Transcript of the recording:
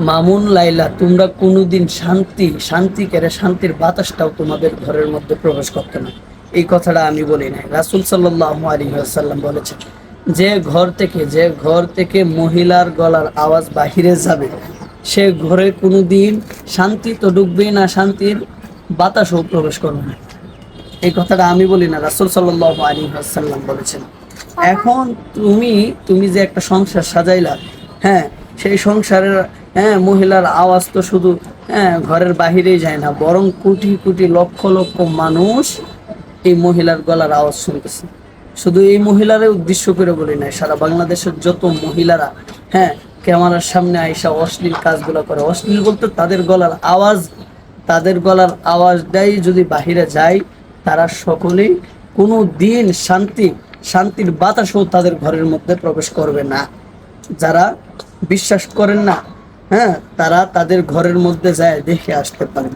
মামুন লাইলা, তোমরা কোনোদিন শান্তির বাতাসটাও তোমাদের ঘরের মধ্যে প্রবেশ করতে না। এই কথাটা আমি বলি নাই, রাসূল সাল্লাল্লাহু আলাইহি ওয়াসাল্লাম বলেছেন, যে ঘর থেকে মহিলার গলার আওয়াজ বাহিরে যাবে, সে ঘরে কোনোদিন শান্তি তো ঢুকবেই না, শান্তির বাতাসও প্রবেশ করবে না। এই কথাটা আমি বলি না, রাসূল সাল্লাল্লাহু আলাইহি ওয়াসাল্লাম বলেছেন। এখন তুমি তুমি যে একটা সংসার সাজাইলা, হ্যাঁ, সেই সংসারের, হ্যাঁ, মহিলার আওয়াজ তো শুধু, হ্যাঁ, ঘরের বাহিরেই যায় না, বরং কোটি কোটি লক্ষ লক্ষ মানুষ এই মহিলার গলার আওয়াজ শুনতেছে। শুধু এই মহিলারে উদ্দেশ্য করে বলি নাই, সারা বাংলাদেশের যত মহিলারা, হ্যাঁ, ক্যামেরার সামনে আইসা অশ্লীল কাজগুলো করে, অশ্লীল বলতে তাদের গলার আওয়াজটাই যদি বাহিরে যায়, তারা সকলেই কোনো দিন শান্তির বাতাসও তাদের ঘরের মধ্যে প্রবেশ করবে না। যারা বিশ্বাস করেন না, হ্যাঁ, তারা তাদের ঘরের মধ্যে যায় দেখে আসতে পারেন।